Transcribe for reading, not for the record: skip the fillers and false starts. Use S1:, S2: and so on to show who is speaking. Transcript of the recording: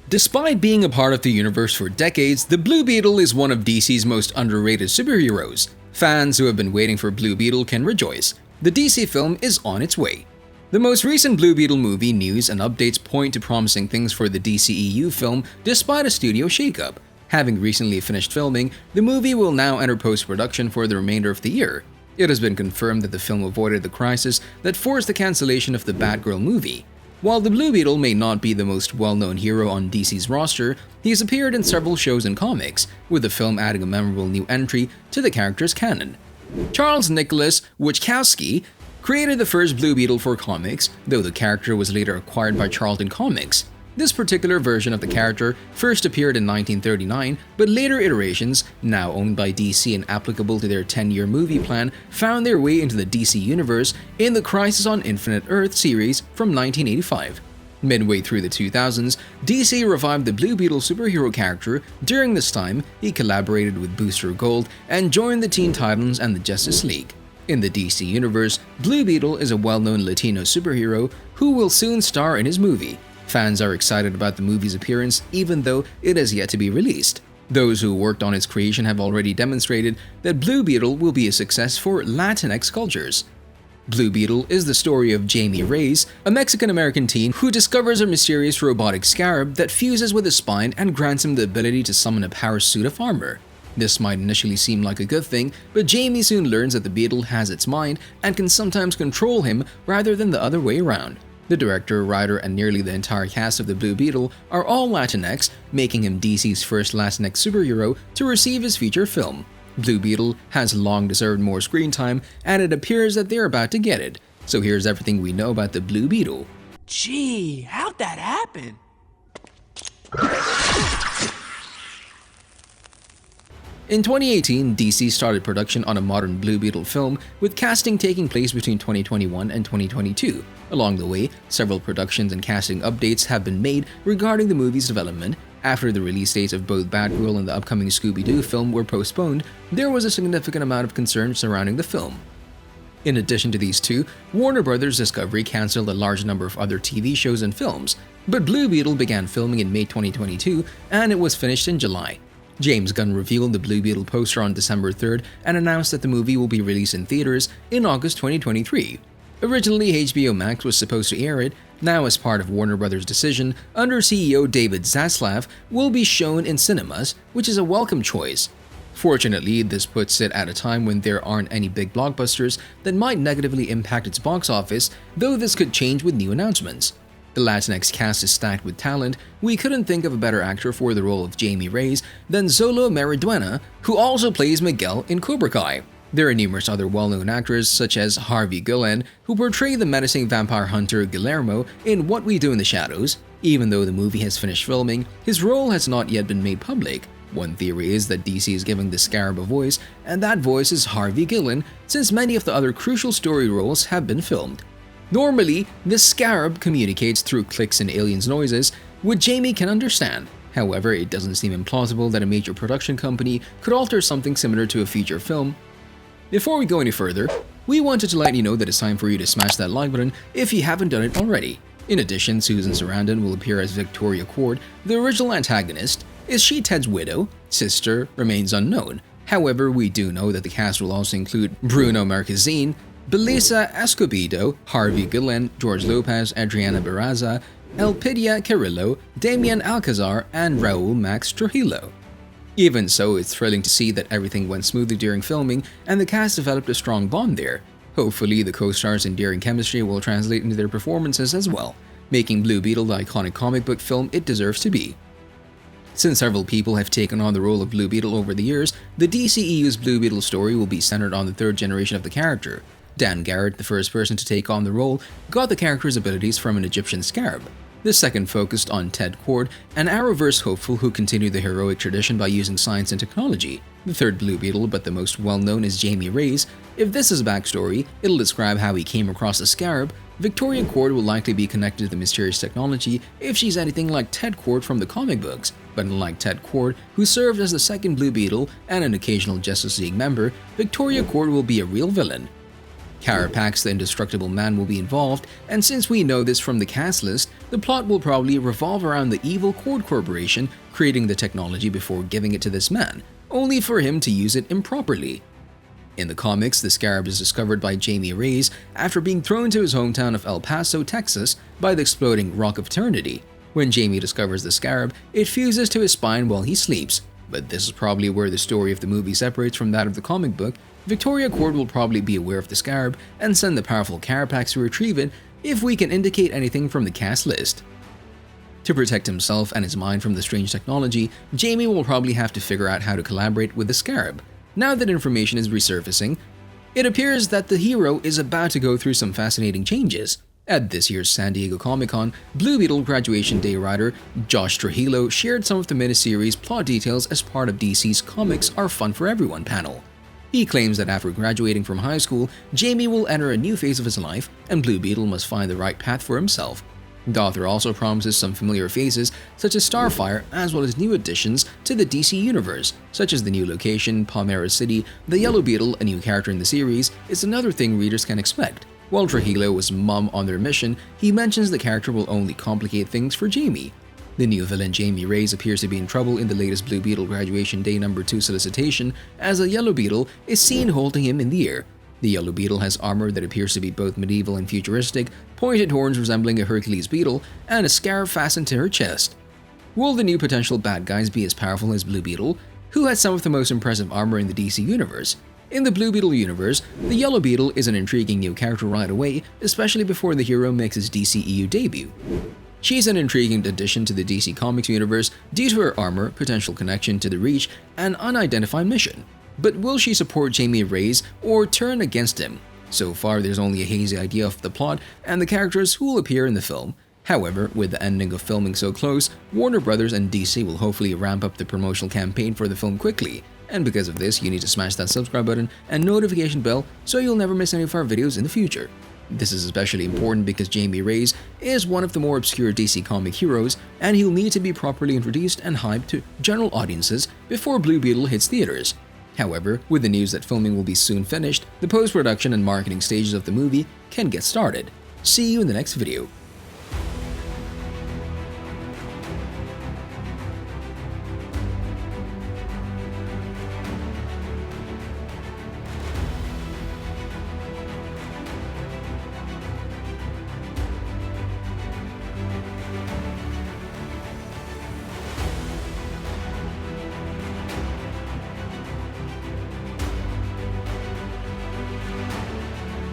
S1: Despite being a part of the universe for decades, the Blue Beetle is one of DC's most underrated superheroes. Fans who have been waiting for Blue Beetle can rejoice. The DC film is on its way. The most recent Blue Beetle movie news and updates point to promising things for the DCEU film despite a studio shakeup. Having recently finished filming, the movie will now enter post-production for the remainder of the year. It has been confirmed that the film avoided the crisis that forced the cancellation of the Batgirl movie. While the Blue Beetle may not be the most well-known hero on DC's roster, he has appeared in several shows and comics, with the film adding a memorable new entry to the character's canon. Charles Nicholas Wachowski created the first Blue Beetle for comics, though the character was later acquired by Charlton Comics. This particular version of the character first appeared in 1939, but later iterations, now owned by DC and applicable to their 10-year movie plan, found their way into the DC universe in the Crisis on Infinite Earth series from 1985. Midway through the 2000s, DC revived the Blue Beetle superhero character. During this time, he collaborated with Booster Gold and joined the Teen Titans and the Justice League. In the DC universe, Blue Beetle is a well-known Latino superhero who will soon star in his movie. Fans are excited about the movie's appearance even though it has yet to be released. Those who worked on its creation have already demonstrated that Blue Beetle will be a success for Latinx cultures. Blue Beetle is the story of Jamie Reyes, a Mexican-American teen who discovers a mysterious robotic scarab that fuses with his spine and grants him the ability to summon a power suit of armor. This might initially seem like a good thing, but Jamie soon learns that the Beetle has its mind and can sometimes control him rather than the other way around. The director, writer, and nearly the entire cast of the Blue Beetle are all Latinx, making him DC's first Latinx superhero to receive his feature film. Blue Beetle has long deserved more screen time, and it appears that they're about to get it. So here's everything we know about the Blue Beetle.
S2: Gee, how'd that happen?
S1: In 2018, DC started production on a modern Blue Beetle film, with casting taking place between 2021 and 2022. Along the way, several productions and casting updates have been made regarding the movie's development. After the release dates of both Batgirl and the upcoming Scooby-Doo film were postponed, there was a significant amount of concern surrounding the film. In addition to these two, Warner Bros. Discovery canceled a large number of other TV shows and films, but Blue Beetle began filming in May 2022 and it was finished in July. James Gunn revealed the Blue Beetle poster on December 3rd and announced that the movie will be released in theaters in August 2023. Originally, HBO Max was supposed to air it. Now, as part of Warner Bros.' decision, under CEO David Zaslav, will be shown in cinemas, which is a welcome choice. Fortunately, this puts it at a time when there aren't any big blockbusters that might negatively impact its box office, though this could change with new announcements. The Latinx cast is stacked with talent. We couldn't think of a better actor for the role of Jamie Reyes than Xolo Maridueña, who also plays Miguel in Cobra Kai. There are numerous other well-known actors such as Harvey Guillen, who portray the menacing vampire hunter Guillermo in What We Do in the Shadows. Even though the movie has finished filming, his role has not yet been made public. One theory is that DC is giving the Scarab a voice, and that voice is Harvey Guillen, since many of the other crucial story roles have been filmed. Normally, the Scarab communicates through clicks and aliens' noises, which Jamie can understand. However, it doesn't seem implausible that a major production company could alter something similar to a feature film. Before we go any further, we wanted to let you know that it's time for you to smash that like button if you haven't done it already. In addition, Susan Sarandon will appear as Victoria Cord, the original antagonist. Is she Ted's widow? Sister remains unknown. However, we do know that the cast will also include Bruno Marquezine, Belisa Escobedo, Harvey Guillen, George Lopez, Adriana Barraza, Elpidia Carrillo, Damian Alcazar, and Raul Max Trujillo. Even so, it's thrilling to see that everything went smoothly during filming and the cast developed a strong bond there. Hopefully, the co-stars' endearing chemistry will translate into their performances as well, making Blue Beetle the iconic comic book film it deserves to be. Since several people have taken on the role of Blue Beetle over the years, the DCEU's Blue Beetle story will be centered on the third generation of the character. Dan Garrett, the first person to take on the role, got the character's abilities from an Egyptian scarab. The second focused on Ted Cord, an Arrowverse hopeful who continued the heroic tradition by using science and technology. The third Blue Beetle, but the most well-known, is Jamie Reyes. If this is a backstory, it'll describe how he came across the scarab. Victoria Cord will likely be connected to the mysterious technology if she's anything like Ted Cord from the comic books, but unlike Ted Cord, who served as the second Blue Beetle and an occasional Justice League member, Victoria Cord will be a real villain. Carapax, the indestructible man, will be involved, and since we know this from the cast list, the plot will probably revolve around the evil Cord Corporation creating the technology before giving it to this man, only for him to use it improperly. In the comics, the scarab is discovered by Jamie Reyes after being thrown to his hometown of El Paso, Texas by the exploding Rock of Eternity. When Jamie discovers the scarab, it fuses to his spine while he sleeps, but this is probably where the story of the movie separates from that of the comic book. Victoria Cord will probably be aware of the scarab and send the powerful Carapax to retrieve it if we can indicate anything from the cast list. To protect himself and his mind from the strange technology, Jamie will probably have to figure out how to collaborate with the scarab. Now that information is resurfacing, it appears that the hero is about to go through some fascinating changes. At this year's San Diego Comic-Con, Blue Beetle Graduation Day writer Josh Trujillo shared some of the miniseries plot details as part of DC's Comics Are Fun for Everyone panel. He claims that after graduating from high school, Jamie will enter a new phase of his life, and Blue Beetle must find the right path for himself. The author also promises some familiar faces, such as Starfire, as well as new additions to the DC universe, such as the new location, Palmera City. The Yellow Beetle, a new character in the series, is another thing readers can expect. While Trujillo was mum on their mission, he mentions the character will only complicate things for Jamie. The new villain Jamie Reyes appears to be in trouble in the latest Blue Beetle Graduation Day No. 2 solicitation, as a Yellow Beetle is seen holding him in the air. The Yellow Beetle has armor that appears to be both medieval and futuristic, pointed horns resembling a Hercules beetle, and a scarab fastened to her chest. Will the new potential bad guys be as powerful as Blue Beetle, who has some of the most impressive armor in the DC universe? In the Blue Beetle universe, the Yellow Beetle is an intriguing new character right away, especially before the hero makes his DCEU debut. She's an intriguing addition to the DC Comics universe due to her armor, potential connection to the Reach, and unidentified mission. But will she support Jamie Reyes or turn against him? So far, there's only a hazy idea of the plot and the characters who will appear in the film. However, with the ending of filming so close, Warner Brothers and DC will hopefully ramp up the promotional campaign for the film quickly. And because of this, you need to smash that subscribe button and notification bell so you'll never miss any of our videos in the future. This is especially important because Jamie Reyes is one of the more obscure DC comic heroes, and he'll need to be properly introduced and hyped to general audiences before Blue Beetle hits theaters. However, with the news that filming will be soon finished, the post-production and marketing stages of the movie can get started. See you in the next video.